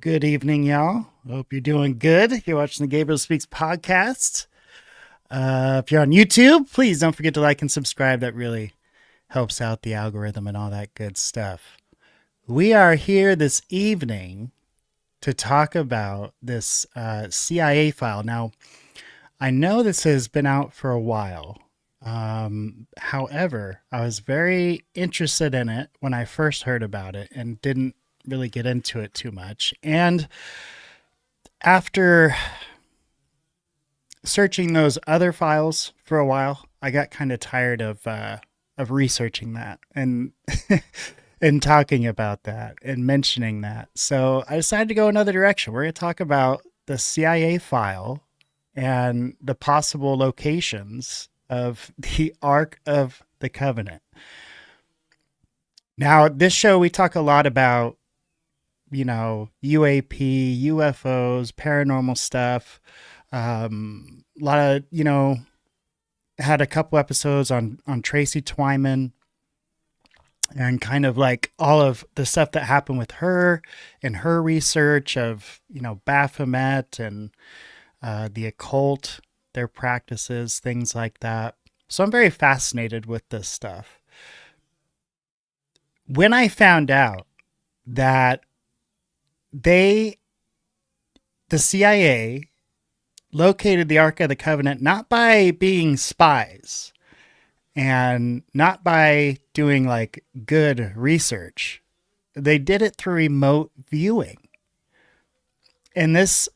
Good evening, y'all. Hope you're doing good. You're watching the Gabriel Speaks podcast. If you're on YouTube, please don't forget to like and subscribe. That really helps out the algorithm and all that good stuff. We are here this evening to talk about this CIA file. Now, I know this has been out for a while. However, I was very interested in it when I first heard about it and didn't really get into it too much. And after searching those other files for a while, I got kind of tired of researching that and and talking about that and mentioning that. So I decided to go another direction. We're going to talk about the CIA file and the possible locations of the Ark of the Covenant. Now, this show, we talk a lot about, UAP, UFOs, paranormal stuff. A lot of, had a couple episodes on Tracy Twyman and kind of like all of the stuff that happened with her and her research of, Baphomet and the occult, their practices, things like that. So I'm very fascinated with this stuff. When I found out that the CIA located the Ark of the Covenant not by being spies and not by doing like good research, they did it through remote viewing. And this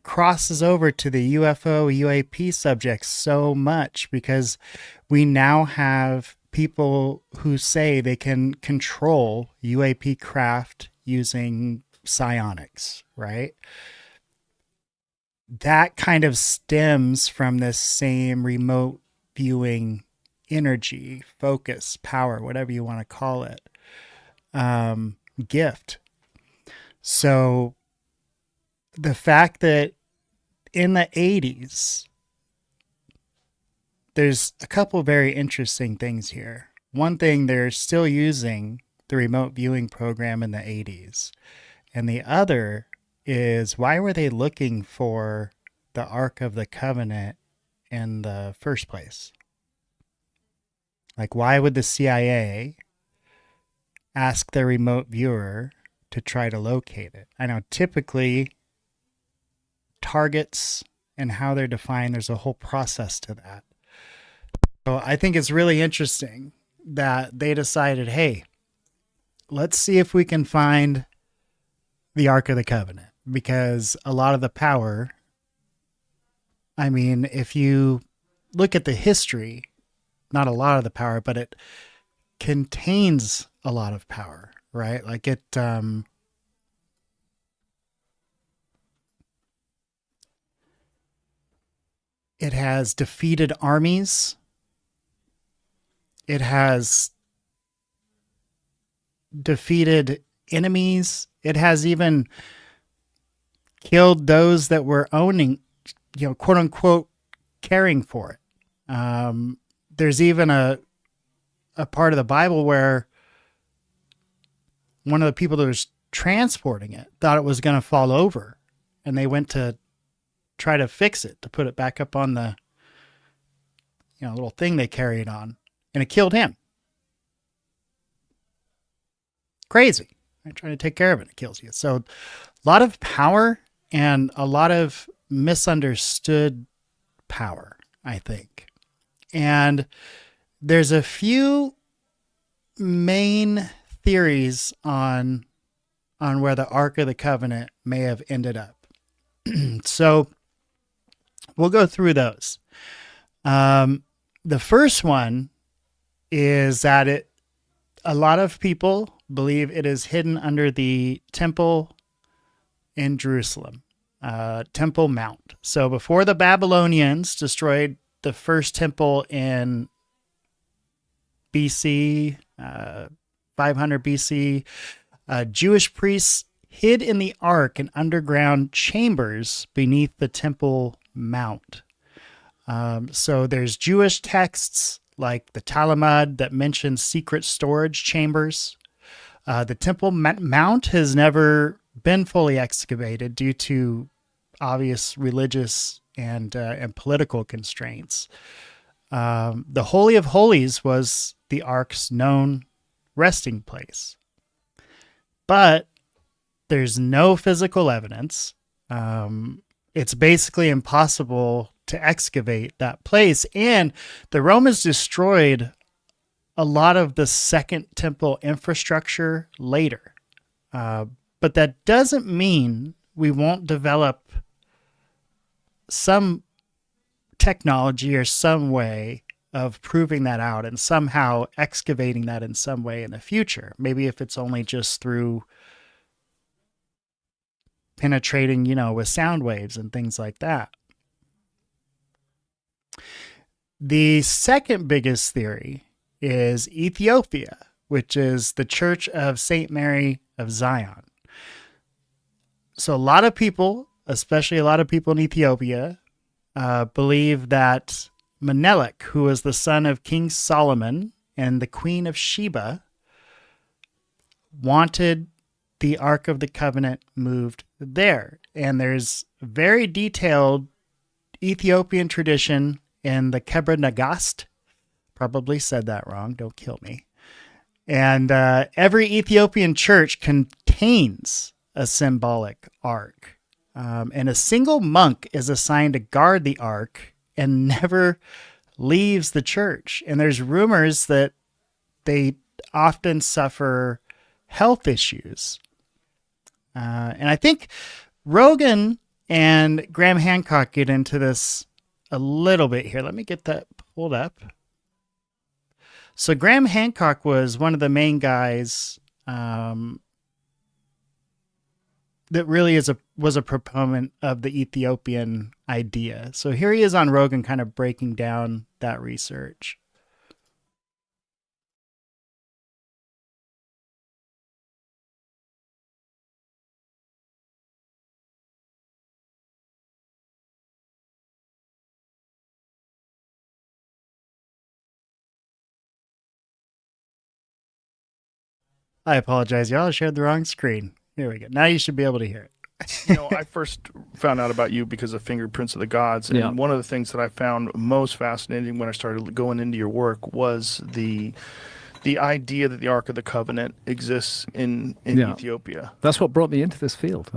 crosses over to the UFO, UAP subject so much because we now have people who say they can control UAP craft using psionics, right? That kind of stems from this same remote viewing energy, focus, power, whatever you want to call it, gift. So the fact that in the 80s, there's a couple very interesting things here. One thing, they're still using the remote viewing program in the 80s. And the other is, why were they looking for the Ark of the Covenant in the first place? Like, why would the CIA ask the remote viewer to try to locate it? I know typically targets and how they're defined, there's a whole process to that. So I think it's really interesting that they decided, hey, let's see if we can find the Ark of the Covenant, because a lot of the power, I mean, if you look at the history, not a lot of the power, but it contains a lot of power, right? Like it has defeated armies. It has defeated enemies. It has even killed those that were owning, quote unquote, caring for it. There's even a part of the Bible where one of the people that was transporting it thought it was going to fall over, and they went to try to fix it, to put it back up on the, little thing they carried on, and it killed him. Crazy. Right? Trying to take care of it, it kills you. So a lot of power and a lot of misunderstood power, I think. And there's a few main theories on where the Ark of the Covenant may have ended up. So we'll go through those. The first one is that a lot of people believe it is hidden under the temple in Jerusalem, Temple Mount. So before the Babylonians destroyed the first temple in BC, 500 BC, Jewish priests hid in the Ark in underground chambers beneath the Temple Mount. So there's Jewish texts like the Talmud that mention secret storage chambers. The Temple Mount has never been fully excavated due to obvious religious and political constraints. The Holy of Holies was the Ark's known resting place, but there's no physical evidence. It's basically impossible to excavate that place, and the Romans destroyed a lot of the Second Temple infrastructure later. But that doesn't mean we won't develop some technology or some way of proving that out and somehow excavating that in some way in the future. Maybe if it's only just through penetrating, with sound waves and things like that. The second biggest theory is Ethiopia, which is the Church of St. Mary of Zion. So a lot of people, especially a lot of people in Ethiopia, believe that Menelik, who was the son of King Solomon and the Queen of Sheba, wanted the Ark of the Covenant moved there. And there's very detailed Ethiopian tradition in the Kebra Nagast. Probably said that wrong. Don't kill me. And every Ethiopian church contains a symbolic ark. And a single monk is assigned to guard the ark and never leaves the church. And there's rumors that they often suffer health issues. And I think Rogan and Graham Hancock get into this a little bit here. Let me get that pulled up. So Graham Hancock was one of the main guys that really was a proponent of the Ethiopian idea. So here he is on Rogan kind of breaking down that research. I apologize, y'all. I shared the wrong screen. Here we go. Now you should be able to hear it. I first found out about you because of Fingerprints of the Gods. And one of the things that I found most fascinating when I started going into your work was the idea that the Ark of the Covenant exists in Ethiopia. That's what brought me into this field.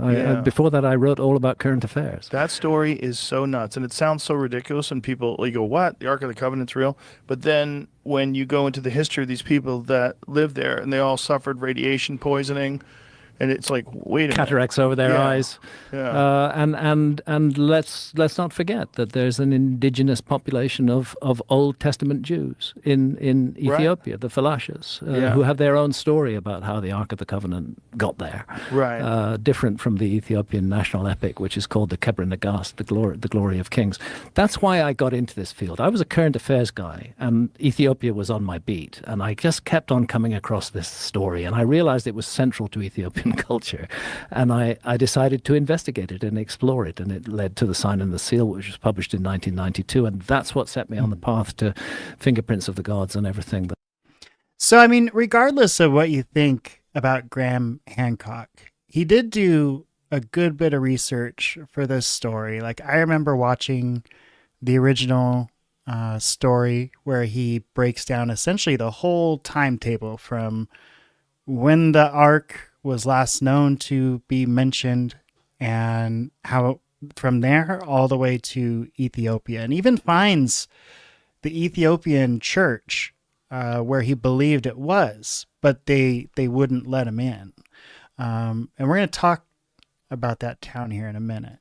Before that, I wrote all about current affairs. That story is so nuts, and it sounds so ridiculous, and people, you go, what? The Ark of the Covenant's real? But then when you go into the history of these people that lived there, and they all suffered radiation poisoning, and it's like, wait a minute. Cataracts over their eyes. Yeah. And let's not forget that there's an indigenous population of Old Testament Jews in Ethiopia, the Falashas, who have their own story about how the Ark of the Covenant got there. Right. Different from the Ethiopian national epic, which is called the Kebra Nagast, the glory of kings. That's why I got into this field. I was a current affairs guy, and Ethiopia was on my beat, and I just kept on coming across this story, and I realized it was central to Ethiopian culture, and I decided to investigate it and explore it, and it led to The Sign and the Seal, which was published in 1992, and that's what set me on the path to Fingerprints of the Gods and everything. So, I mean, regardless of what you think about Graham Hancock, he did do a good bit of research for this story. Like, I remember watching the original story where he breaks down essentially the whole timetable from when the Ark was last known to be mentioned and how from there all the way to Ethiopia, and even finds the Ethiopian church where he believed it was, but they wouldn't let him in. And we're going to talk about that town here in a minute.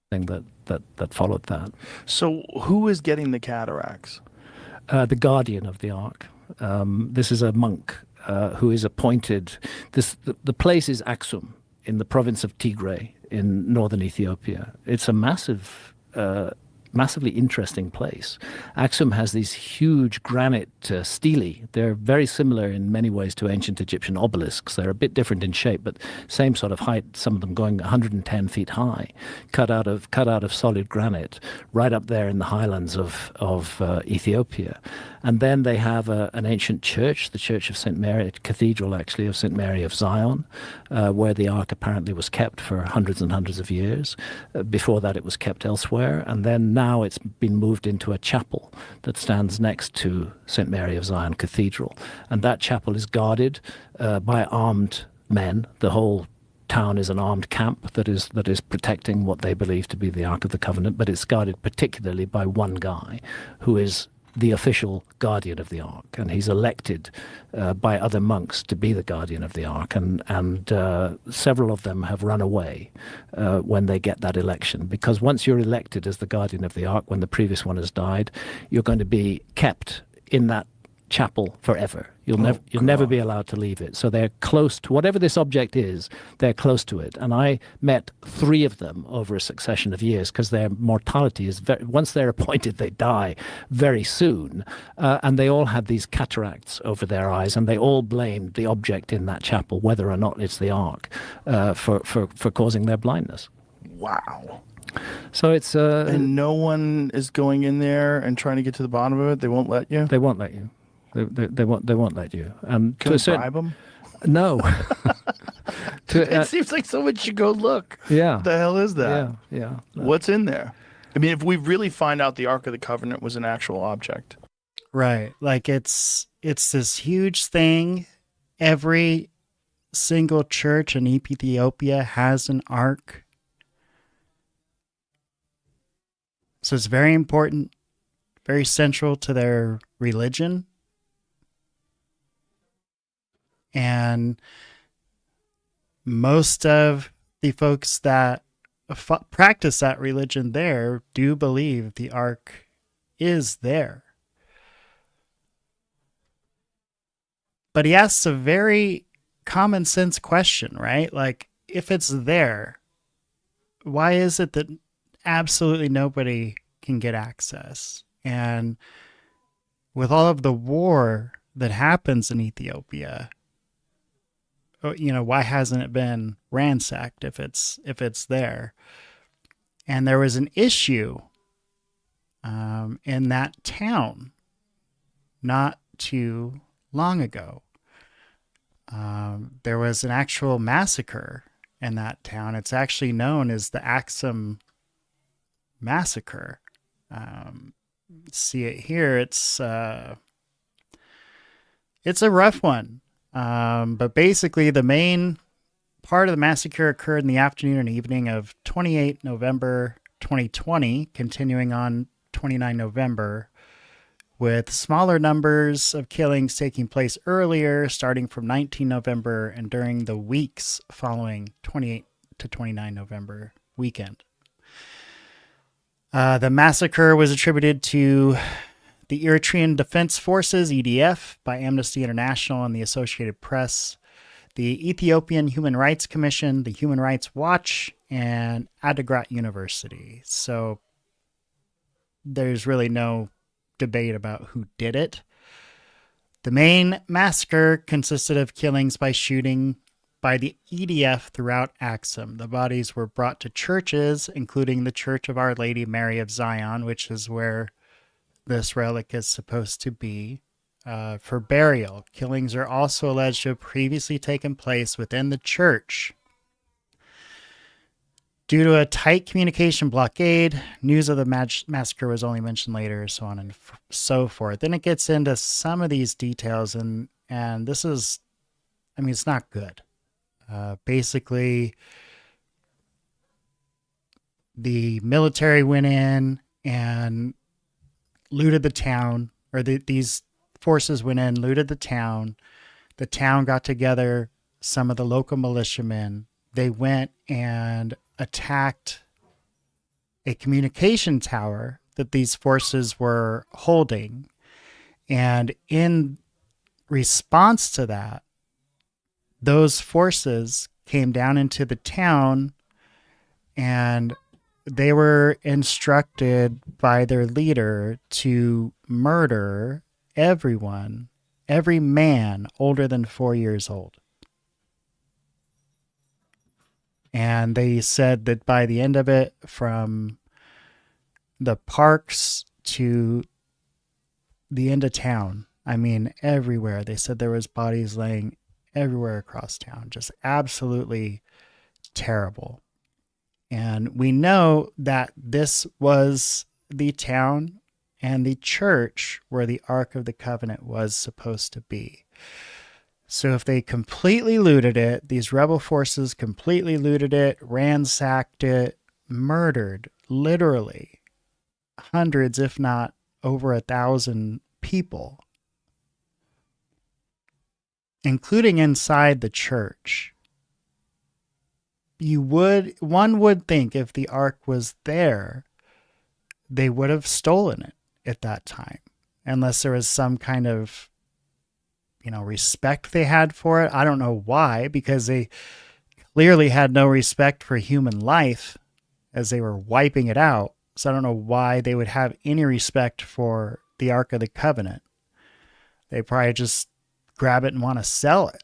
That followed that. So who is getting the cataracts? The guardian of the Ark. This is a monk who is appointed. The place is Aksum in the province of Tigray in northern Ethiopia. It's a massive massively interesting place. Axum has these huge granite stelae. They're very similar in many ways to ancient Egyptian obelisks. They're a bit different in shape, but same sort of height, some of them going 110 feet high, cut out of solid granite, right up there in the highlands of Ethiopia. And then they have an ancient church, the Church of St. Mary, Cathedral actually of St. Mary of Zion, where the Ark apparently was kept for hundreds and hundreds of years. Before that it was kept elsewhere, and then now it's been moved into a chapel that stands next to St. Mary of Zion Cathedral. And that chapel is guarded by armed men. The whole town is an armed camp that is protecting what they believe to be the Ark of the Covenant, but it's guarded particularly by one guy who is the official guardian of the Ark, and he's elected by other monks to be the guardian of the Ark, and several of them have run away when they get that election, because once you're elected as the guardian of the Ark, when the previous one has died, you're going to be kept in that chapel forever. You'll never be allowed to leave it. So they're close to whatever this object is. They're close to it. And I met 3 of them over a succession of years, because their mortality is once they're appointed, they die very soon. And they all had these cataracts over their eyes, and they all blamed the object in that chapel, whether or not it's the Ark, for causing their blindness. Wow. So it's and no one is going in there and trying to get to the bottom of it. They won't let you. They won't let you. They won't let you. Can to a certain, bribe them? No. It seems like someone should go look. Yeah. What the hell is that? Yeah. What's in there? I mean, if we really find out the Ark of the Covenant was an actual object. Right. Like it's this huge thing. Every single church in Ethiopia has an Ark. So it's very important, very central to their religion. And most of the folks that practice that religion there do believe the Ark is there. But he asks a very common sense question, right? Like, if it's there, why is it that absolutely nobody can get access? And with all of the war that happens in Ethiopia, why hasn't it been ransacked if it's there? And there was an issue in that town not too long ago. There was an actual massacre in that town. It's actually known as the Axum Massacre. See it here. It's a rough one. But basically the main part of the massacre occurred in the afternoon and evening of 28 November 2020, continuing on 29 November, with smaller numbers of killings taking place earlier, starting from 19 November and during the weeks following 28 to 29 November weekend. The massacre was attributed to the Eritrean Defense Forces, EDF, by Amnesty International and the Associated Press, the Ethiopian Human Rights Commission, the Human Rights Watch, and Adigrat University. So there's really no debate about who did it. The main massacre consisted of killings by shooting by the EDF throughout Axum. The bodies were brought to churches, including the Church of Our Lady Mary of Zion, which is where this relic is supposed to be, for burial. Killings are also alleged to have previously taken place within the church. Due to a tight communication blockade, news of the massacre was only mentioned later, so on and so forth. Then it gets into some of these details, and this is, it's not good. Basically, the military went in and looted the town, or these forces went in, looted the town. The town got together some of the local militiamen. They went and attacked a communication tower that these forces were holding. And in response to that, those forces came down into the town and they were instructed by their leader to murder everyone, every man older than 4 years old. And they said that by the end of it, from the parks to the end of town, I mean, everywhere, they said there was bodies laying everywhere across town. Just absolutely terrible. And we know that this was the town and the church where the Ark of the Covenant was supposed to be. So if they completely looted it, these rebel forces completely looted it, ransacked it, murdered literally hundreds, if not over 1,000 people, including inside the church, one would think if the Ark was there, they would have stolen it at that time, unless there was some kind of, respect they had for it. I don't know why, because they clearly had no respect for human life as they were wiping it out. So I don't know why they would have any respect for the Ark of the Covenant. They probably just grab it and want to sell it.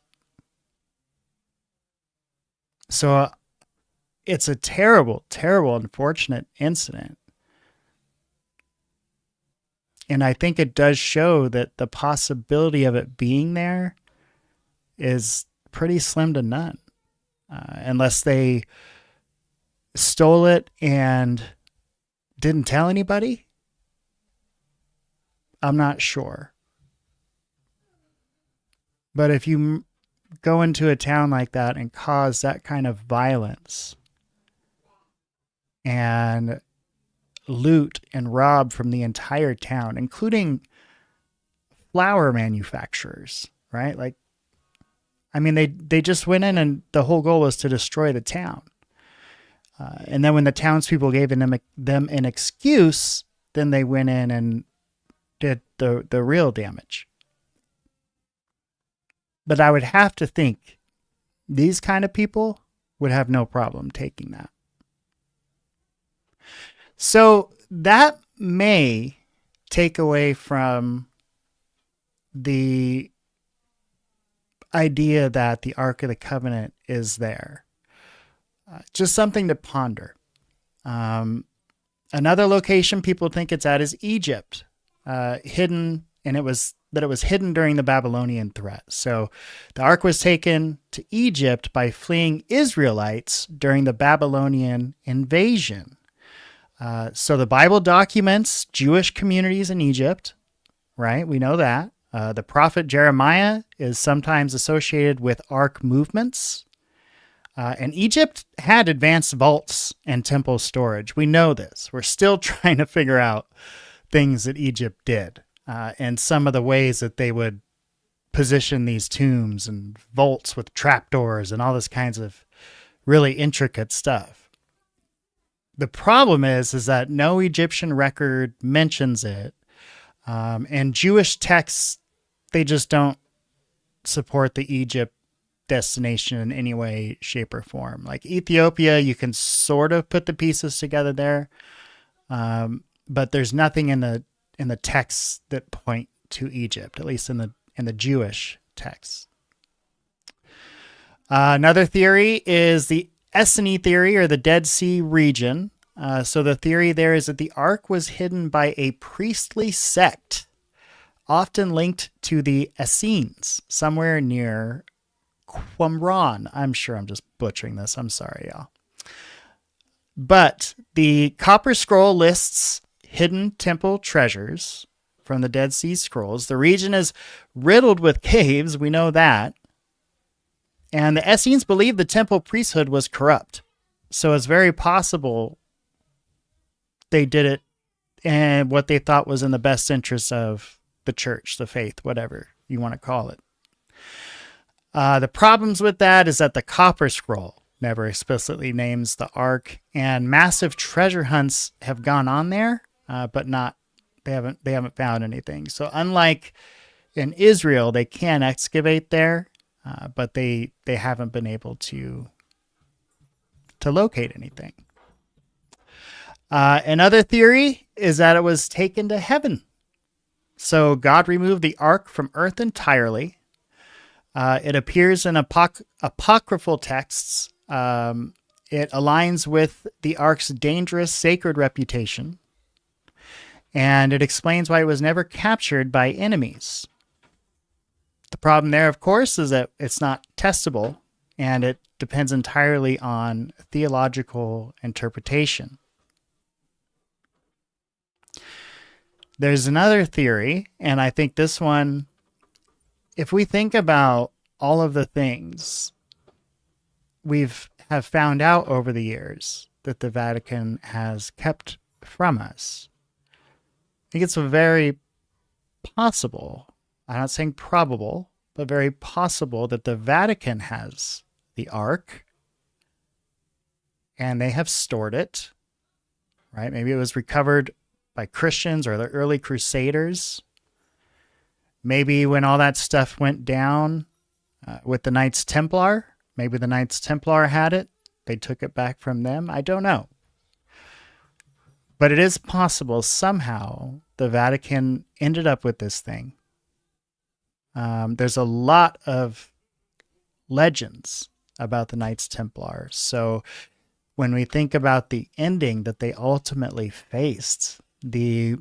So it's a terrible, terrible, unfortunate incident. And I think it does show that the possibility of it being there is pretty slim to none. Unless they stole it and didn't tell anybody. I'm not sure. But if you go into a town like that and cause that kind of violence and loot and rob from the entire town, including flour manufacturers, right? Like, I mean, they just went in and the whole goal was to destroy the town. And then when the townspeople gave them an excuse, then they went in and did the real damage. But I would have to think these kind of people would have no problem taking that. So that may take away from the idea that the Ark of the Covenant is there. Just something to ponder. Another location people think it's at is Egypt, hidden, and it was hidden during the Babylonian threat. So the Ark was taken to Egypt by fleeing Israelites during the Babylonian invasion. So the Bible documents Jewish communities in Egypt, right? We know that. The prophet Jeremiah is sometimes associated with Ark movements. And Egypt had advanced vaults and temple storage. We know this. We're still trying to figure out things that Egypt did and some of the ways that they would position these tombs and vaults with trapdoors and all this kinds of really intricate stuff. The problem is that no Egyptian record mentions it. And Jewish texts, they just don't support the Egypt destination in any way, shape, or form. Like Ethiopia, you can sort of put the pieces together there, but there's nothing in the texts that point to Egypt, at least in the Jewish texts. Another theory is the Essene theory, or the Dead Sea region. So the theory there is that the Ark was hidden by a priestly sect, often linked to the Essenes, somewhere near Qumran. I'm sure I'm just butchering this. I'm sorry, y'all. But the Copper Scroll lists hidden temple treasures from the Dead Sea Scrolls. The region is riddled with caves. We know that. And the Essenes believed the temple priesthood was corrupt. So it's very possible they did it and what they thought was in the best interest of the church, the faith, whatever you want to call it. The problems with that is that the Copper Scroll never explicitly names the Ark, and massive treasure hunts have gone on there, but they haven't found anything. So unlike in Israel, they can excavate there, but they haven't been able to locate anything. Another theory is that it was taken to heaven. So God removed the ark from earth entirely. It appears in apocryphal texts. It aligns with the ark's dangerous sacred reputation. And it explains why it was never captured by enemies. The problem there, of course, is that it's not testable, and it depends entirely on theological interpretation. There's another theory, and I think this one, if we think about all of the things have found out over the years that the Vatican has kept from us, I think it's very possible, I'm not saying probable, but very possible that the Vatican has the Ark and they have stored it, right? Maybe it was recovered by Christians or the early Crusaders. Maybe when all that stuff went down with the Knights Templar, maybe the Knights Templar had it. They took it back from them. I don't know. But it is possible somehow the Vatican ended up with this thing. There's a lot of legends about the Knights Templar. So when we think about the ending that they ultimately faced, the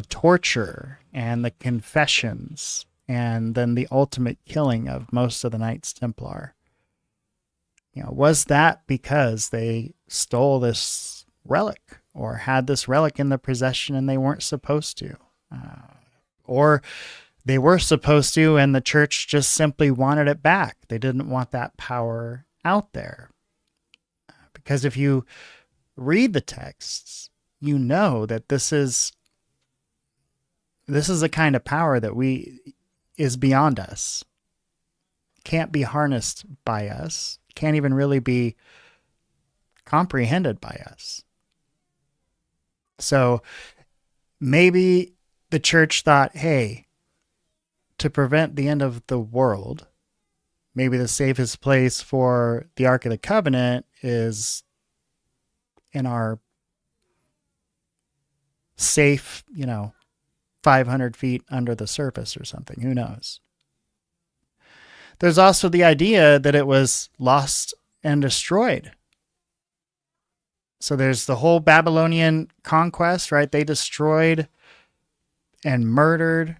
torture and the confessions, and then the ultimate killing of most of the Knights Templar, was that because they stole this relic or had this relic in their possession and they weren't supposed to? Or they were supposed to and the church just simply wanted it back. They didn't want that power out there. Because if you read the texts, you know that this is a kind of power that is beyond us. Can't be harnessed by us. Can't even really be comprehended by us. So maybe the church thought, hey, to prevent the end of the world, maybe the safest place for the Ark of the Covenant is in our safe, 500 feet under the surface or something. Who knows? There's also the idea that it was lost and destroyed. So there's the whole Babylonian conquest, right? They destroyed and murdered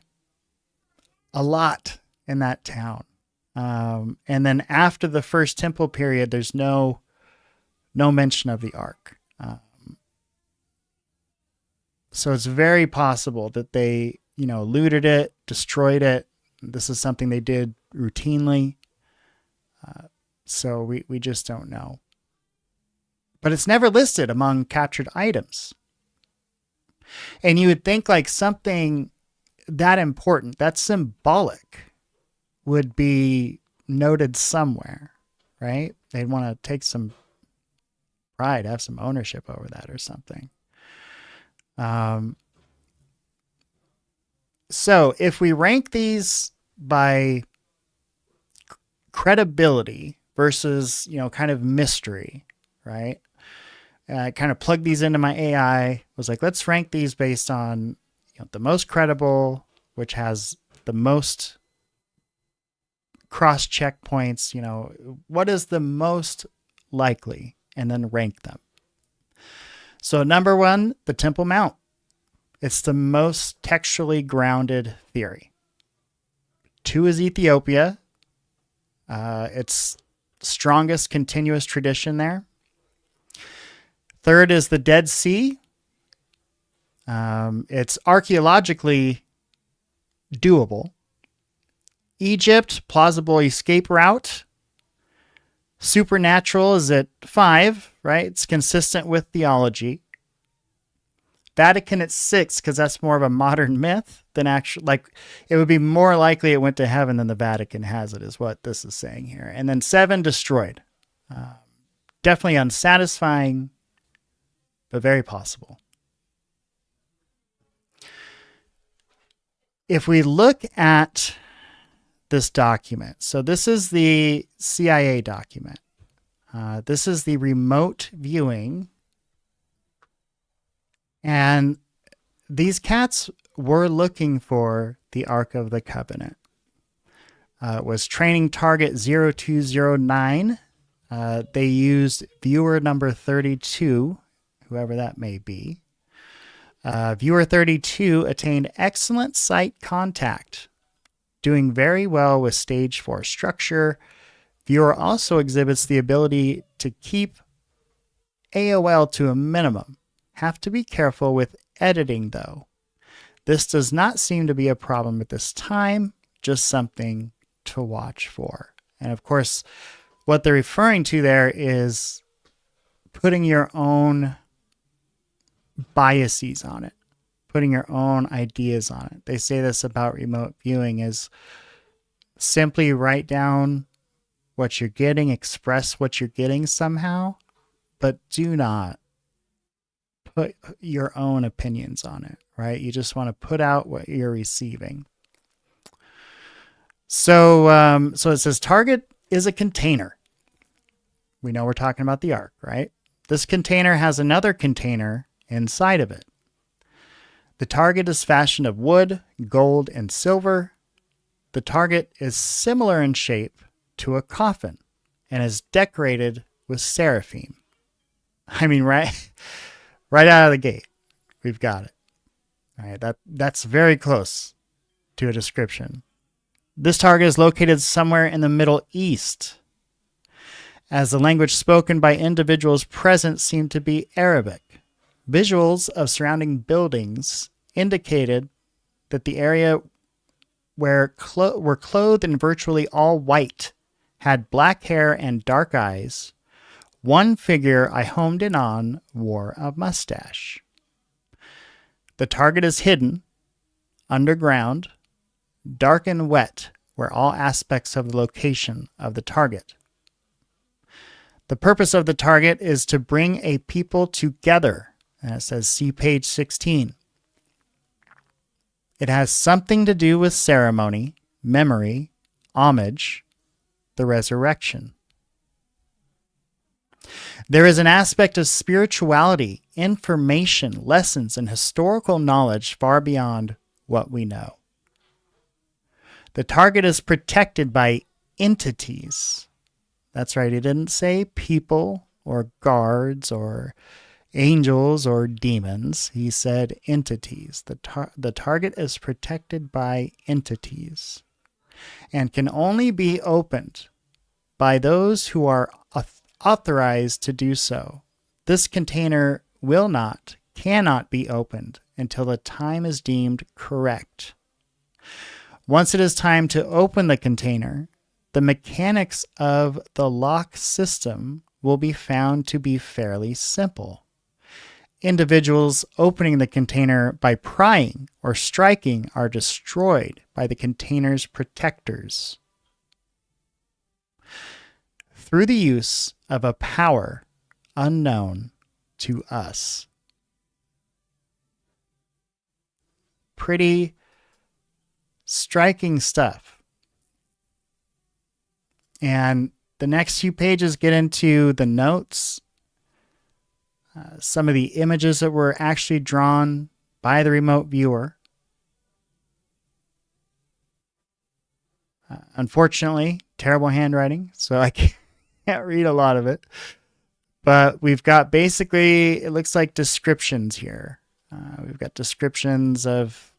a lot in that town. And then after the First Temple period, there's no mention of the Ark. So it's very possible that they, looted it, destroyed it. This is something they did routinely. So we just don't know. But it's never listed among captured items. And you would think like something that important, that symbolic, would be noted somewhere, right? They'd want to take some pride, have some ownership over that or something. So if we rank these by credibility versus, kind of mystery, right? I kind of plugged these into my AI, was like, let's rank these based on the most credible, which has the most cross checkpoints, what is the most likely, and then rank them. So number one, the Temple Mount. It's the most textually grounded theory. 2 is Ethiopia. It's strongest continuous tradition there. 3rd is the Dead Sea. It's archaeologically doable. Egypt, plausible escape route. Supernatural is at 5, right? It's consistent with theology. Vatican at 6, because that's more of a modern myth than actually, it would be more likely it went to heaven than the Vatican has it, is what this is saying here. And then 7, destroyed. Definitely unsatisfying, but very possible. If we look at this document, so this is the CIA document. This is the remote viewing. And these cats were looking for the Ark of the Covenant. It was training target 0209. They used viewer number 32, whoever that may be. Viewer 32 attained excellent sight contact, doing very well with stage 4 structure. Viewer also exhibits the ability to keep AOL to a minimum. Have to be careful with editing though. This does not seem to be a problem at this time, just something to watch for. And of course, what they're referring to there is putting your own biases on it, putting your own ideas on it. They say this about remote viewing is simply write down what you're getting, express what you're getting somehow, but do not put your own opinions on it, right? You just want to put out what you're receiving. So it says target is a container. We know we're talking about the Ark, right? This container has another container inside of it. The target is fashioned of wood, gold, and silver. The target is similar in shape to a coffin and is decorated with seraphim. I mean, right out of the gate, we've got it. All right, that's very close to a description. This target is located somewhere in the Middle East, as the language spoken by individuals present seemed to be Arabic. Visuals of surrounding buildings indicated that the area were clothed in virtually all white, had black hair and dark eyes. One figure I homed in on wore a mustache. The target is hidden, underground, dark and wet were all aspects of the location of the target. The purpose of the target is to bring a people together. And it says, see page 16. It has something to do with ceremony, memory, homage, the resurrection. There is an aspect of spirituality, information, lessons, and historical knowledge far beyond what we know. The target is protected by entities. That's right, he didn't say people or guards or angels or demons. He said entities. The target is protected by entities and can only be opened by those who are authorized to do so. This container cannot be opened until the time is deemed correct. Once it is time to open the container, the mechanics of the lock system will be found to be fairly simple. Individuals opening the container by prying or striking are destroyed by the container's protectors through the use of a power unknown to us. Pretty striking stuff. And the next few pages get into the notes, some of the images that were actually drawn by the remote viewer. Unfortunately, terrible handwriting, so I can't read a lot of it. But we've got basically, it looks like descriptions here. We've got descriptions of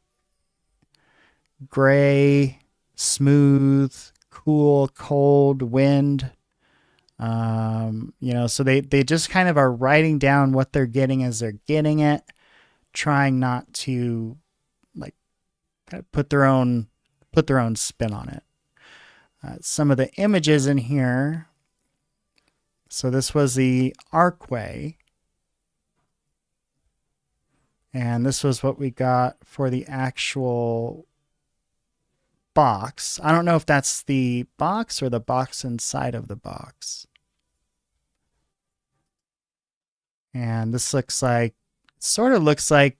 gray, smooth, cool, cold, wind. So they just kind of are writing down what they're getting as they're getting it, trying not to like kind of put their own spin on it. Some of the images in here. So this was the archway. And this was what we got for the actual box. I don't know if that's the box or the box inside of the box. And this sort of looks like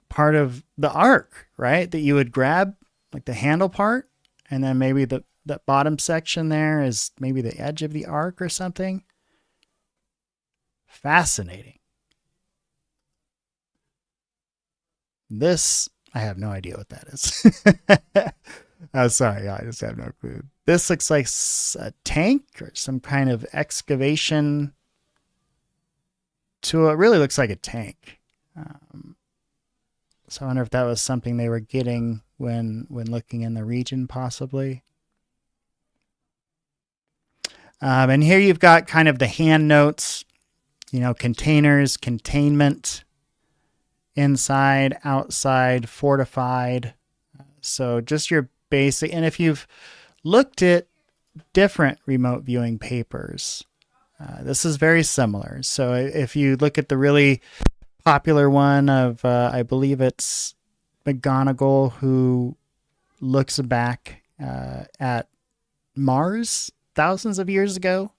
part of the Ark, right? That you would grab like the handle part and then maybe that bottom section there is maybe the edge of the ark or something. Fascinating. This, I have no idea what that is. Oh, sorry, I just have no clue. This looks like a tank or some kind of excavation tool. It really looks like a tank. So I wonder if that was something they were getting when looking in the region, possibly. And here you've got kind of the hand notes, containers, containment, inside, outside, fortified. So just your basic, and if you've looked at different remote viewing papers, this is very similar. So if you look at the really popular one of, I believe it's McGonagall, who looks back at Mars thousands of years ago,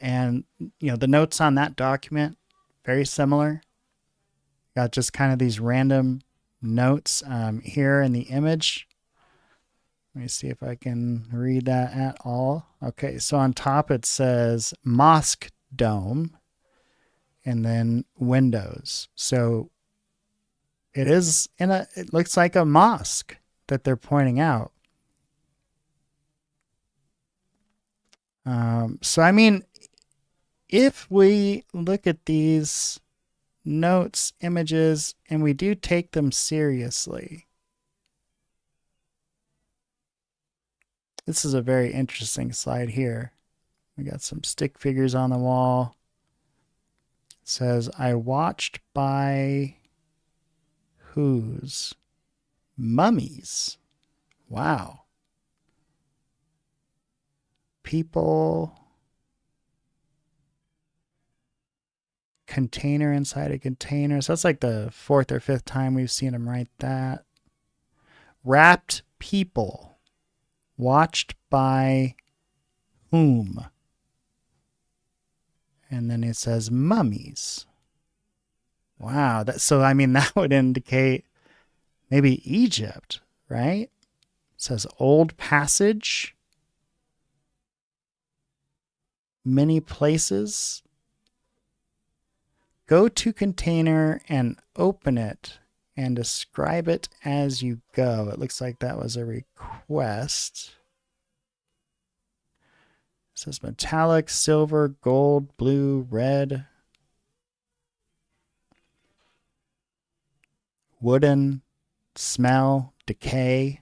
and the notes on that document, very similar. Got just kind of these random notes here in the image. Let me see if I can read that at all. Okay, so on top it says mosque dome and then windows. So it looks like a mosque that they're pointing out. So I mean, if we look at these notes, images, and we do take them seriously, this is a very interesting slide here. We got some stick figures on the wall. It says, I watched by whose? Mummies. Wow. People. Container inside a container. So that's like the 4th or 5th time we've seen him write that. Wrapped people. Watched by whom? And then it says mummies. Wow. So, I mean, that would indicate maybe Egypt, right? It says old passage. Many places. Go to container and open it and describe it as you go. It looks like that was a request. It says metallic, silver, gold, blue, red, wooden, smell, decay.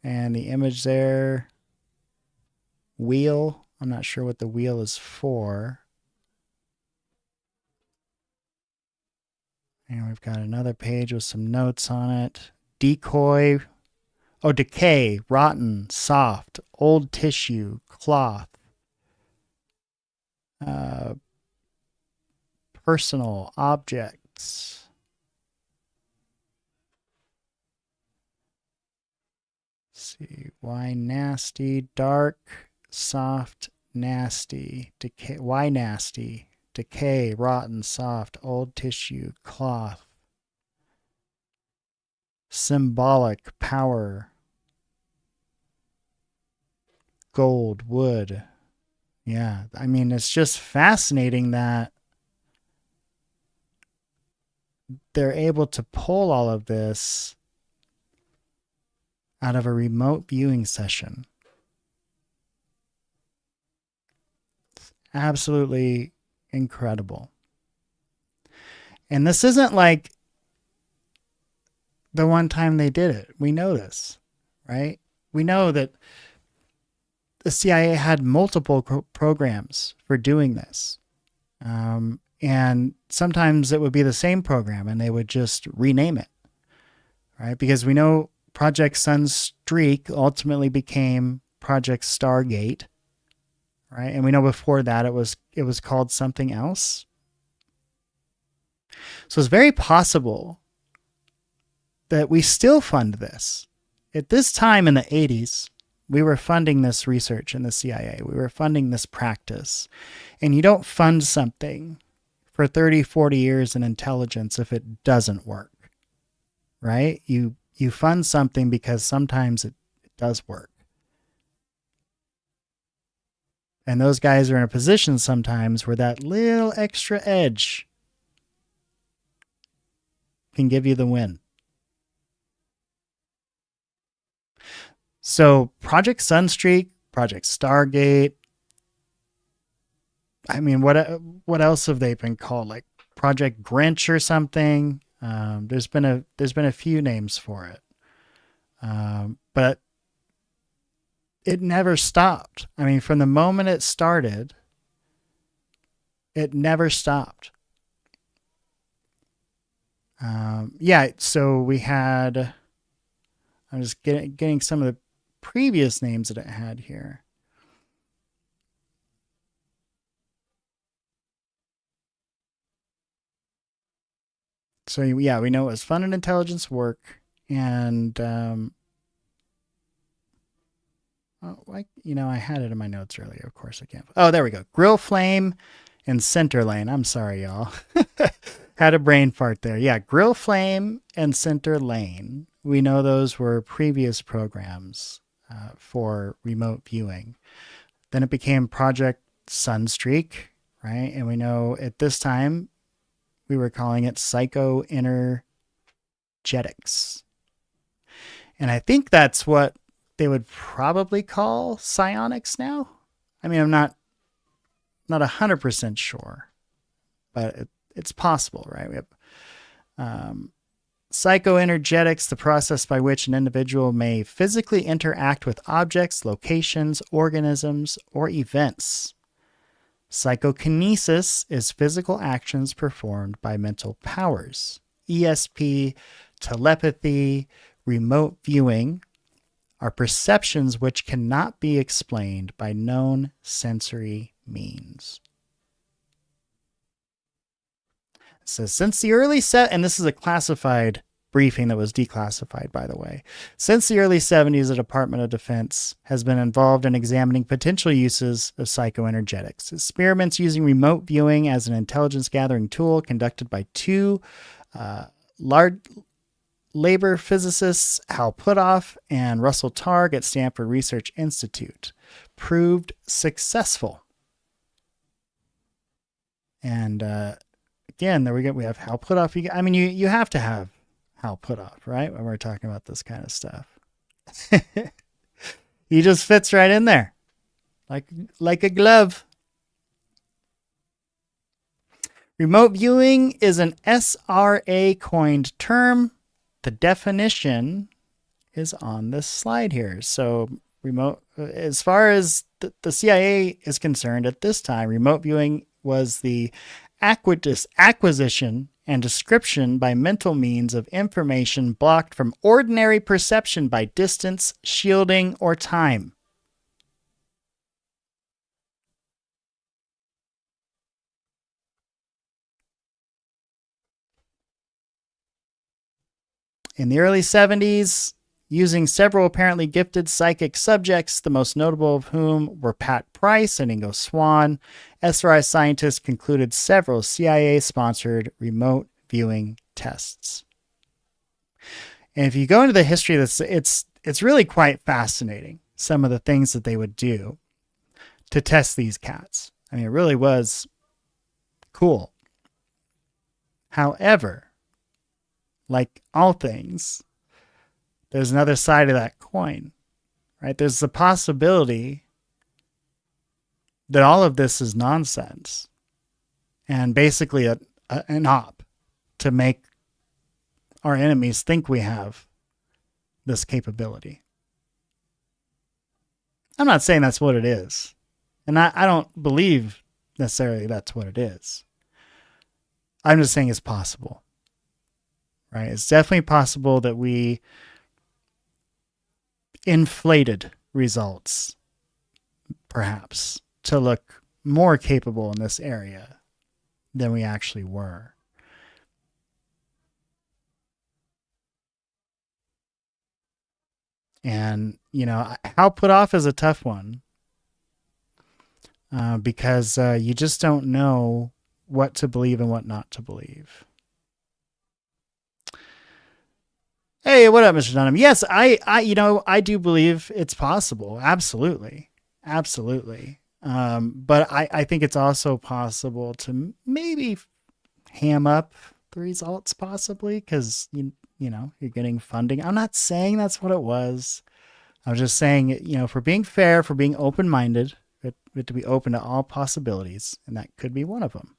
And the image there, wheel. I'm not sure what the wheel is for. And we've got another page with some notes on it. Decoy. Oh, decay, rotten, soft, old tissue, cloth. Personal objects. Let's see. Why nasty, dark, soft, nasty, decay. Why nasty? Decay, rotten, soft, old tissue, cloth. Symbolic, power. Gold, wood. Yeah, I mean, it's just fascinating that they're able to pull all of this out of a remote viewing session. It's absolutely incredible. And this isn't like the one time they did it. We know this, right? We know that the CIA had multiple programs for doing this. And sometimes it would be the same program and they would just rename it, right? Because we know Project Sunstreak ultimately became Project Stargate, right? And we know before that it was called something else. So it's very possible that we still fund this. At this time in the 80s, we were funding this research in the CIA. We were funding this practice. And you don't fund something for 30, 40 years in intelligence if it doesn't work, right? You fund something because sometimes it does work. And those guys are in a position sometimes where that little extra edge can give you the win. So Project Sunstreak, Project Stargate, I mean, what else have they been called? Like Project Grinch or something? There's been a few names for it, but it never stopped. I mean, from the moment it started, it never stopped. Yeah. So we had. I'm just getting some of the previous names that it had here. So yeah, we know it was fun and intelligence work, and I had it in my notes earlier. Of course, I can't. Oh, there we go. Grill Flame and Center Lane. I'm sorry, y'all. Had a brain fart there. Yeah, Grill Flame and Center Lane. We know those were previous programs for remote viewing. Then it became Project Sunstreak, right? And we know at this time we were calling it psychoenergetics. And I think that's what they would probably call psionics now. I mean, I'm not 100% sure, but it's possible, right? We have psychoenergetics, the process by which an individual may physically interact with objects, locations, organisms, or events. Psychokinesis is physical actions performed by mental powers. ESP, telepathy, remote viewing are perceptions which cannot be explained by known sensory means. It says, since the early and this is a classified briefing that was declassified, by the way. Since the early 70s, the Department of Defense has been involved in examining potential uses of psychoenergetics. Experiments using remote viewing as an intelligence gathering tool conducted by two large labor physicists, Hal Puthoff and Russell Targ at Stanford Research Institute, proved successful. And again, there we have Hal Puthoff. I mean, you have to have Hal Puthoff, right? When we're talking about this kind of stuff. He just fits right in there. Like a glove. Remote viewing is an SRA coined term. The definition is on this slide here. So remote, as far as the CIA is concerned at this time, remote viewing was the acquisition and description by mental means of information blocked from ordinary perception by distance, shielding, or time. In the early 70s, using several apparently gifted psychic subjects, the most notable of whom were Pat Price and Ingo Swann, SRI scientists concluded several CIA-sponsored remote viewing tests. And if you go into the history of this, it's really quite fascinating, some of the things that they would do to test these cats. I mean, it really was cool. However, like all things, there's another side of that coin, right? There's the possibility that all of this is nonsense and basically an op to make our enemies think we have this capability. I'm not saying that's what it is. And I don't believe necessarily that's what it is. I'm just saying it's possible, right? It's definitely possible that we inflated results, perhaps, to look more capable in this area than we actually were. And, Hal Puthoff is a tough one because you just don't know what to believe and what not to believe. Hey, what up, Mr. Dunham? Yes, I do believe it's possible. Absolutely. Absolutely. But I think it's also possible to maybe ham up the results possibly because you're getting funding. I'm not saying that's what it was. I was just saying, for being fair, for being open-minded, it to be open to all possibilities, and that could be one of them.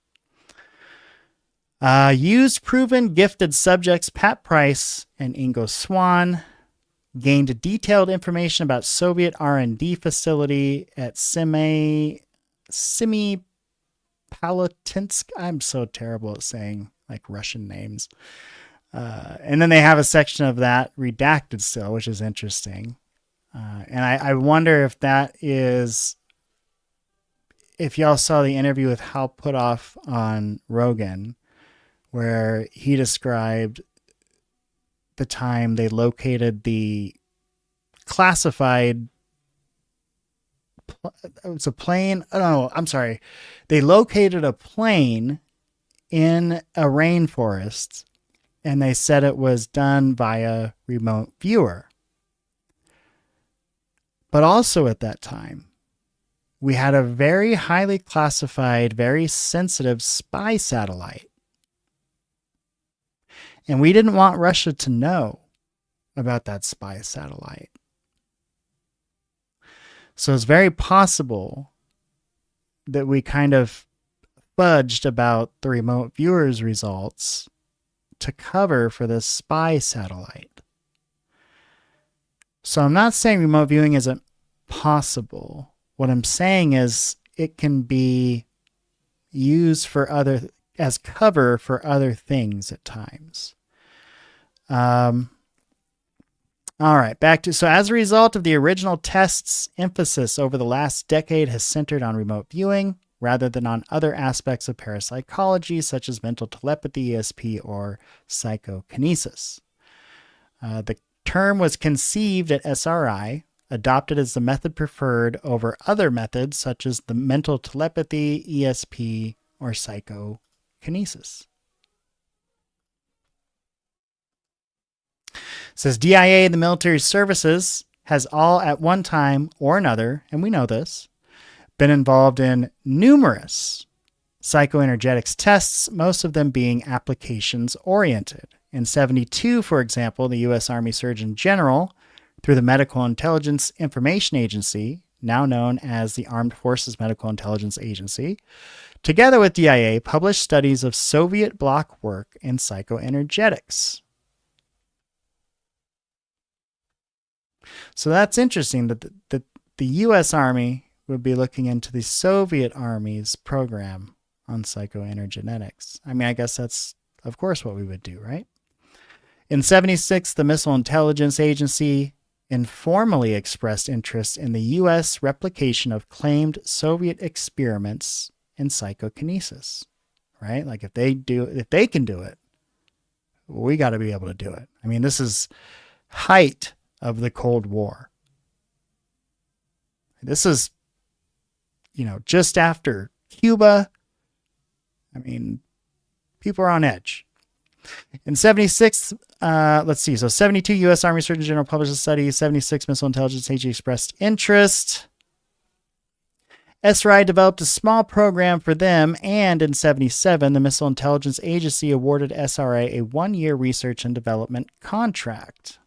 Used proven gifted subjects Pat Price and Ingo Swan gained detailed information about Soviet R&D facility at Semipalatinsk. I'm so terrible at saying like Russian names. And then they have a section of that redacted still, which is interesting. And I wonder if that is, if y'all saw the interview with Hal Puthoff on Rogan, where he described the time they located the classified, it was a plane. Oh, no, I'm sorry. They located a plane in a rainforest, and they said it was done via remote viewer. But also at that time, we had a very highly classified, very sensitive spy satellite. And we didn't want Russia to know about that spy satellite. So it's very possible that we kind of fudged about the remote viewers results to cover for this spy satellite. So I'm not saying remote viewing isn't possible. What I'm saying is it can be used for as cover for other things at times. All right, so as a result of the original test's emphasis over the last decade has centered on remote viewing rather than on other aspects of parapsychology such as mental telepathy, ESP, or psychokinesis. The term was conceived at SRI, adopted as the method preferred over other methods such as the mental telepathy, ESP, or psychokinesis. It says DIA, the military services, has all at one time or another, and we know this, been involved in numerous psychoenergetics tests, most of them being applications oriented. In 1972, for example, the U.S. Army Surgeon General, through the Medical Intelligence Information Agency, now known as the Armed Forces Medical Intelligence Agency, together with DIA, published studies of Soviet bloc work in psychoenergetics. So that's interesting that the U.S. Army would be looking into the Soviet Army's program on psychoenergetics. I mean, I guess that's, of course, what we would do, right? In 1976, the Missile Intelligence Agency informally expressed interest in the U.S. replication of claimed Soviet experiments in psychokinesis, right? Like if they can do it, we got to be able to do it. I mean, this is height of the Cold War. This is, just after Cuba. I mean, people are on edge. In 1976, let's see. So 1972, U.S. Army Surgeon General published a study. 1976, Missile Intelligence Agency expressed interest. SRI developed a small program for them, and in 1977, the Missile Intelligence Agency awarded SRI a one-year research and development contract.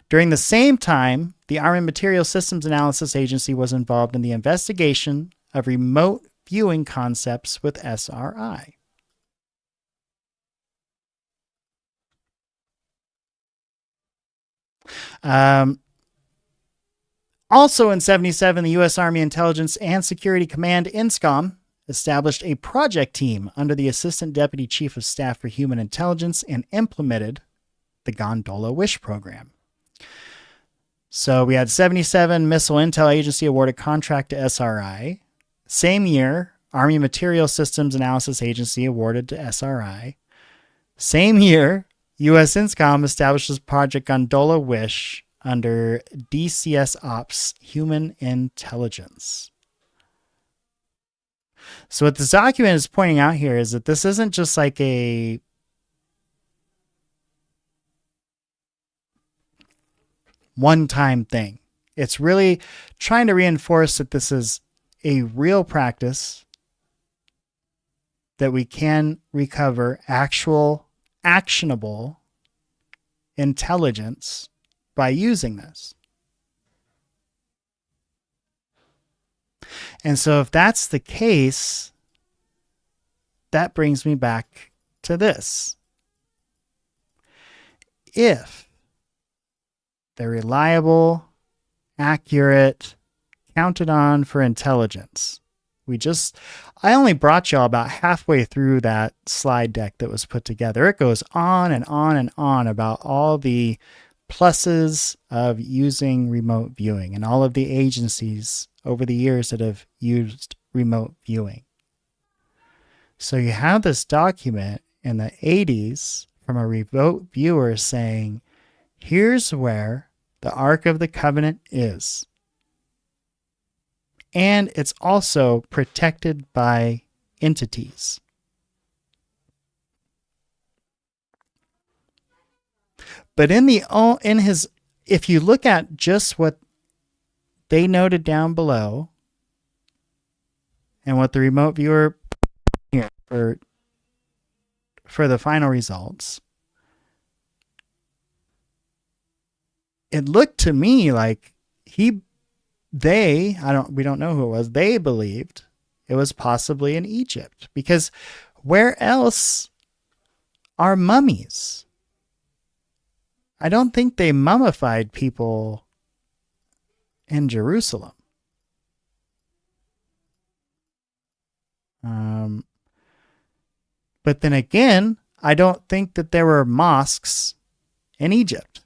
During the same time, the Army Material Systems Analysis Agency was involved in the investigation of remote viewing concepts with SRI. Also in 1977, the U.S. Army Intelligence and Security Command, INSCOM, established a project team under the Assistant Deputy Chief of Staff for Human Intelligence and implemented the Gondola Wish program. So we had 1977, Missile Intel Agency awarded contract to SRI. Same year, Army Material Systems Analysis Agency awarded to SRI. Same year, U.S. INSCOM establishes Project Gondola Wish under DCS Ops Human Intelligence. So what this document is pointing out here is that this isn't just like a one-time thing. It's really trying to reinforce that this is a real practice, that we can recover actual, actionable intelligence by using this. And so if that's the case, that brings me back to this. If they're reliable, accurate, counted on for intelligence, I only brought y'all about halfway through that slide deck that was put together. It goes on and on and on about all the pluses of using remote viewing and all of the agencies over the years that have used remote viewing. So you have this document in the 80s from a remote viewer saying, here's where the Ark of the Covenant is. And it's also protected by entities. But if you look at just what they noted down below and what the remote viewer here for the final results, it looked to me like we don't know who it was, they believed it was possibly in Egypt, because where else are mummies? I don't think they mummified people in Jerusalem. But then again, I don't think that there were mosques in Egypt.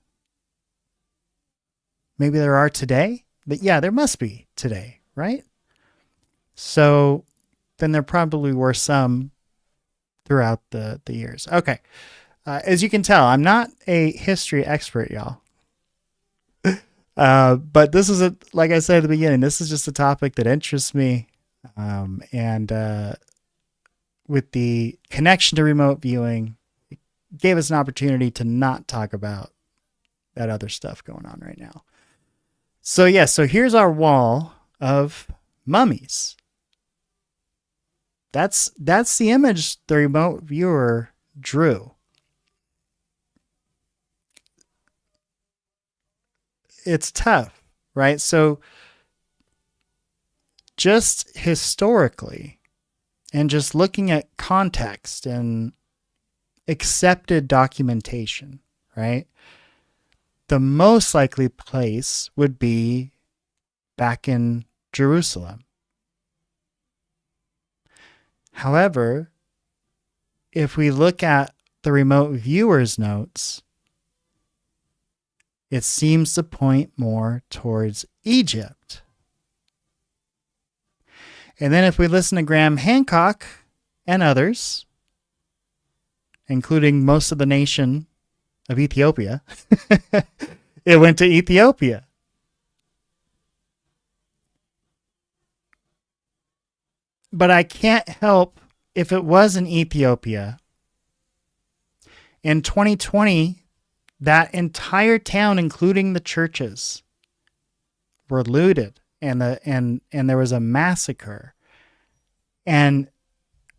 Maybe there are today, but yeah, there must be today, right? So then there probably were some throughout the years. Okay. As you can tell, I'm not a history expert, y'all. But this is like I said at the beginning, this is just a topic that interests me. And with the connection to remote viewing, it gave us an opportunity to not talk about that other stuff going on right now. So yeah, so here's our wall of mummies. That's the image the remote viewer drew. It's tough, right? So just historically, and just looking at context and accepted documentation, right? The most likely place would be back in Jerusalem. However, if we look at the remote viewer's notes, it seems to point more towards Egypt. And then if we listen to Graham Hancock and others, including most of the nation of Ethiopia, it went to Ethiopia. But I can't help if it was in Ethiopia. In 2020, that entire town, including the churches, were looted, and there was a massacre. And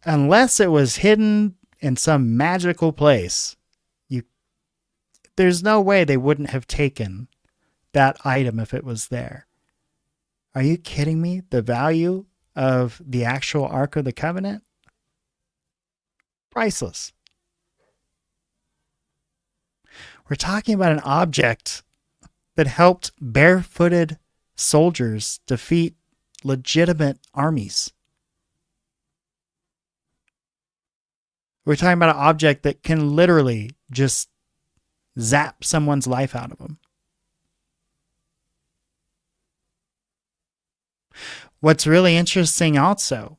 unless it was hidden in some magical place, there's no way they wouldn't have taken that item if it was there. Are you kidding me? The value of the actual Ark of the Covenant? Priceless. We're talking about an object that helped barefooted soldiers defeat legitimate armies. We're talking about an object that can literally just zap someone's life out of them. What's really interesting also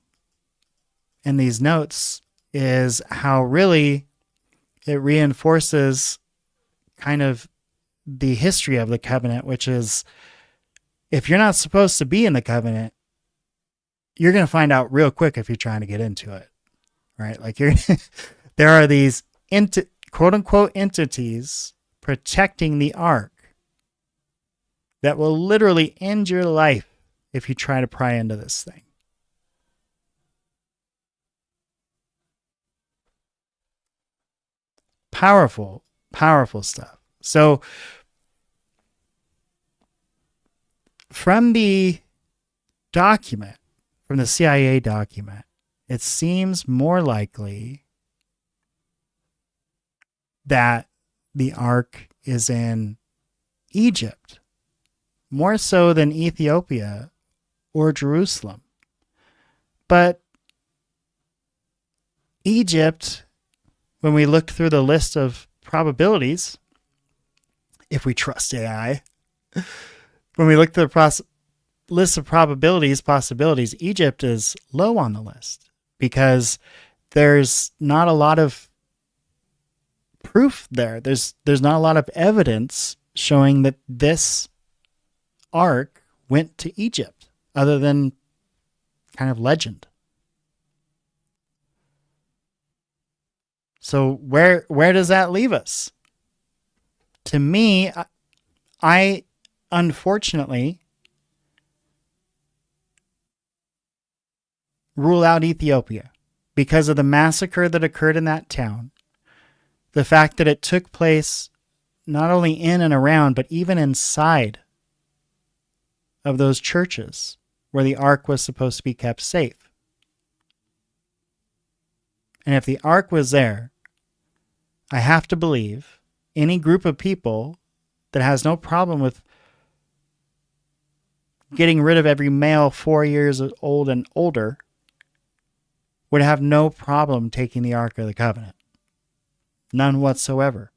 in these notes is how really it reinforces kind of the history of the covenant, which is if you're not supposed to be in the covenant, you're going to find out real quick if you're trying to get into it, right? Like there are these quote unquote entities protecting the ark. that will literally end your life if you try to pry into this thing. Powerful, powerful stuff. So from the document, from the CIA document, it seems more likely that the Ark is in Egypt, more so than Ethiopia or Jerusalem. But Egypt, when we looked through the list of probabilities, if we trust AI, when we looked at the list of possibilities, Egypt is low on the list because there's not a lot of proof there. There's not a lot of evidence showing that this Ark went to Egypt, other than kind of legend. So where does that leave us? To me, I unfortunately rule out Ethiopia because of the massacre that occurred in that town. The fact that it took place not only in and around, but even inside of those churches where the Ark was supposed to be kept safe. And if the Ark was there, I have to believe any group of people that has no problem with getting rid of every male 4 years old and older would have no problem taking the Ark of the Covenant. None whatsoever.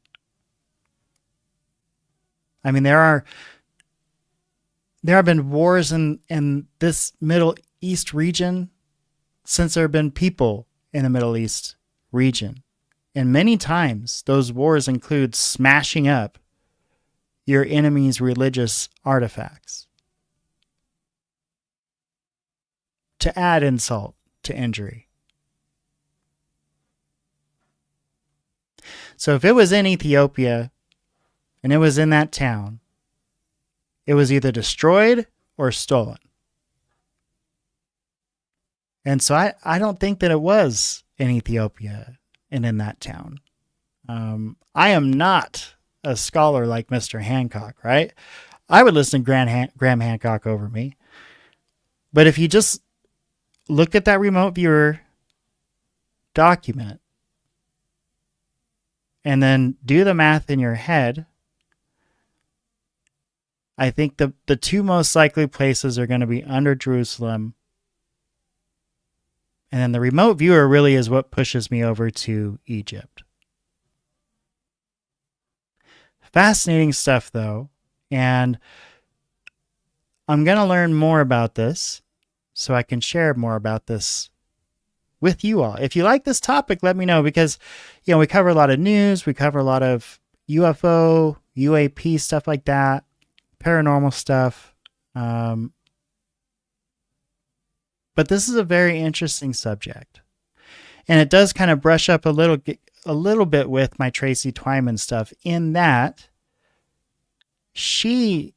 I mean, there have been wars in this Middle East region since there have been people in the Middle East region. And many times those wars include smashing up your enemy's religious artifacts to add insult to injury. So if it was in Ethiopia and it was in that town, it was either destroyed or stolen. And so I don't think that it was in Ethiopia and in that town. I am not a scholar like Mr. Hancock, right? I would listen to Graham Hancock over me. But if you just look at that remote viewer document and then do the math in your head, I think the two most likely places are going to be under Jerusalem. And then the remote viewer really is what pushes me over to Egypt. Fascinating stuff, though. And I'm going to learn more about this so I can share more about this with you all. If you like this topic, let me know, because, we cover a lot of news. We cover a lot of UFO, UAP, stuff like that, paranormal stuff. But this is a very interesting subject. And it does kind of brush up a little bit with my Tracy Twyman stuff, in that she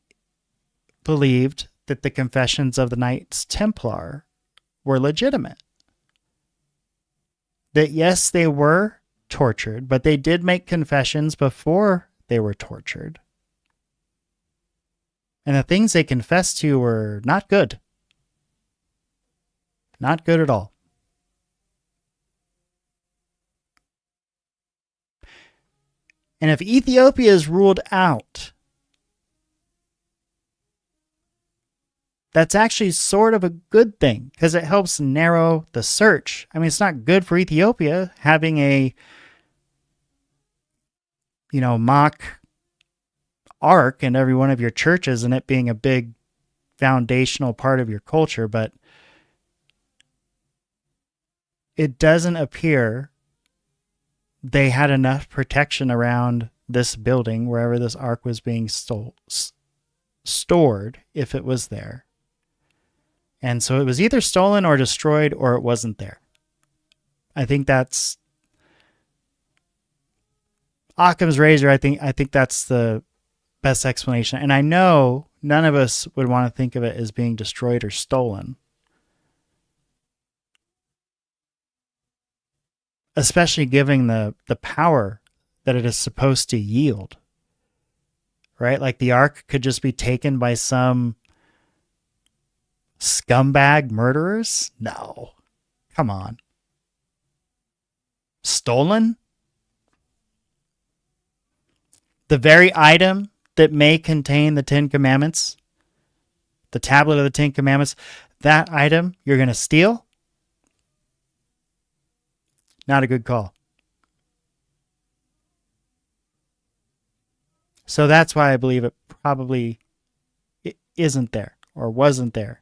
believed that the confessions of the Knights Templar were legitimate. That yes, they were tortured, but they did make confessions before they were tortured. And the things they confessed to were not good. Not good at all. And if Ethiopia is ruled out, that's actually sort of a good thing, because it helps narrow the search. I mean, it's not good for Ethiopia having a, mock Ark in every one of your churches and it being a big foundational part of your culture, but it doesn't appear they had enough protection around this building, wherever this Ark was being stored, if it was there. And so it was either stolen or destroyed, or it wasn't there. I think that's Occam's razor. I think that's the best explanation. And I know none of us would want to think of it as being destroyed or stolen. Especially given the power that it is supposed to yield. Right? Like the Ark could just be taken by some scumbag murderers? No. Come on. Stolen? The very item that may contain the 10 Commandments, the tablet of the 10 Commandments, that item you're going to steal? Not a good call. So that's why I believe it probably isn't there or wasn't there.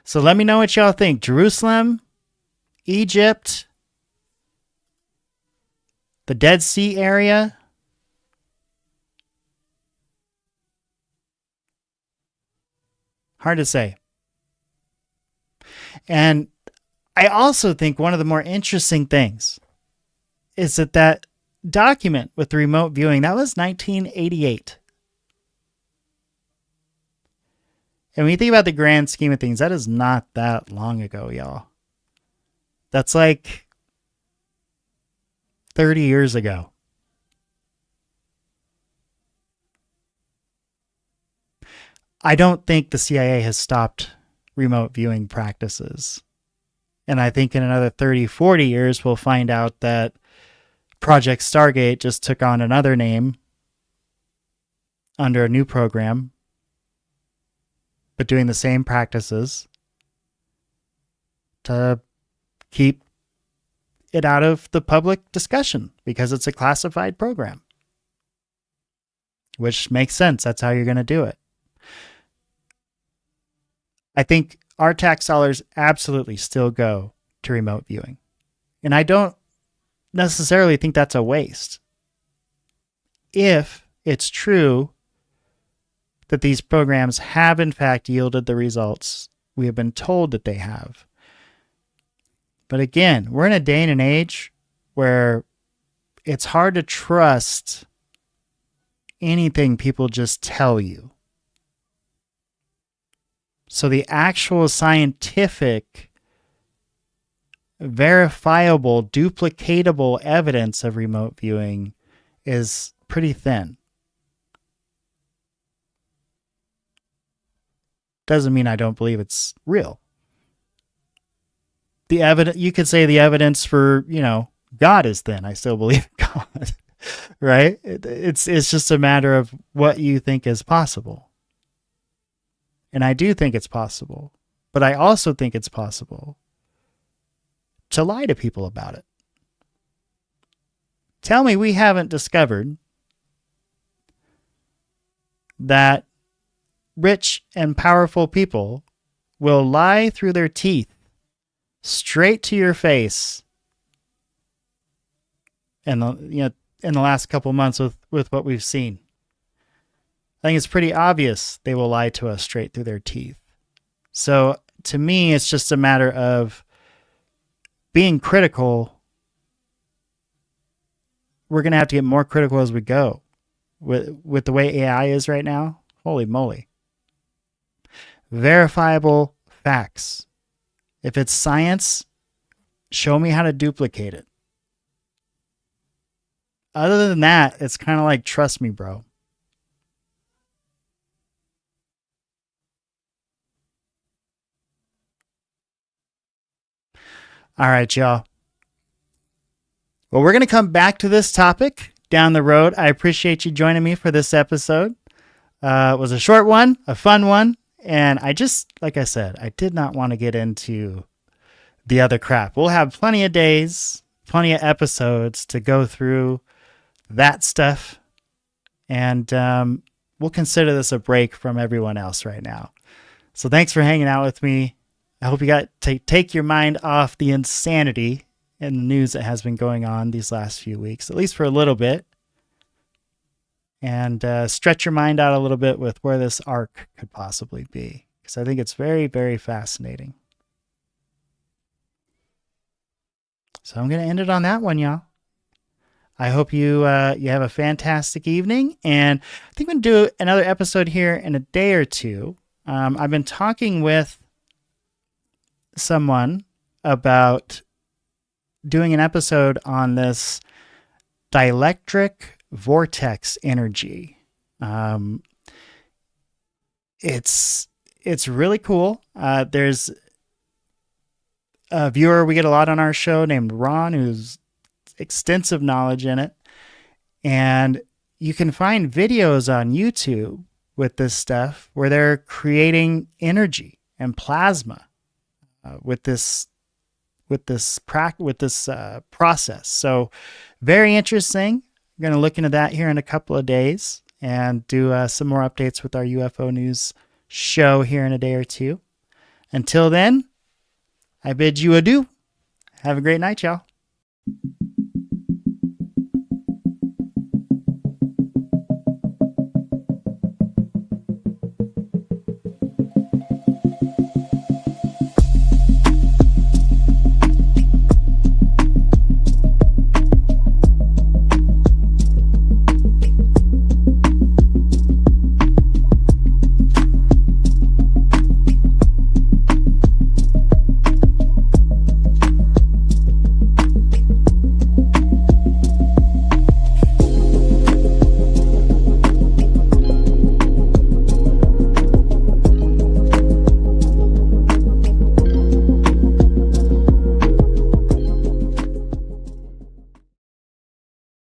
So let me know what y'all think. Jerusalem, Egypt, the Dead Sea area. Hard to say. And I also think one of the more interesting things is that document with the remote viewing, that was 1988. And when you think about the grand scheme of things, that is not that long ago, y'all. That's like 30 years ago. I don't think the CIA has stopped remote viewing practices. And I think in another 30, 40 years, we'll find out that Project Stargate just took on another name under a new program, but doing the same practices to keep it out of the public discussion because it's a classified program. Which makes sense. That's how you're going to do it. I think our tax dollars absolutely still go to remote viewing. And I don't necessarily think that's a waste. If it's true that these programs have in fact yielded the results we have been told that they have. But again, we're in a day and an age where it's hard to trust anything people just tell you. So the actual scientific, verifiable, duplicatable evidence of remote viewing is pretty thin. Doesn't mean I don't believe it's real. The evidence, you could say the evidence for, God is thin. I still believe in God, right? It's just a matter of what you think is possible. And I do think it's possible, but I also think it's possible to lie to people about it. Tell me we haven't discovered that rich and powerful people will lie through their teeth straight to your face. And in the last couple months with what we've seen, I think it's pretty obvious they will lie to us straight through their teeth. So to me, it's just a matter of being critical. We're going to have to get more critical as we go. With the way AI is right now, holy moly. Verifiable facts. If it's science, show me how to duplicate it. Other than that, it's kind of like, trust me, bro. All right, y'all. Well, we're going to come back to this topic down the road. I appreciate you joining me for this episode. It was a short one, a fun one. And like I said, I did not want to get into the other crap. We'll have plenty of days, plenty of episodes to go through that stuff. And we'll consider this a break from everyone else right now. So thanks for hanging out with me. I hope you got to take your mind off the insanity and the news that has been going on these last few weeks, at least for a little bit. And stretch your mind out a little bit with where this ARK could possibly be. Because I think it's very, very fascinating. So I'm going to end it on that one, y'all. I hope you you have a fantastic evening, and I think I'm going to do another episode here in a day or two. I've been talking with someone about doing an episode on this dielectric vortex energy. It's really cool. There's a viewer we get a lot on our show named Ron, who's extensive knowledge in it, and you can find videos on YouTube with this stuff where they're creating energy and plasma with this process. So very interesting. I'm going to look into that here in a couple of days and do some more updates with our UFO news show here in a day or two. Until then, I bid you adieu. Have a great night, y'all.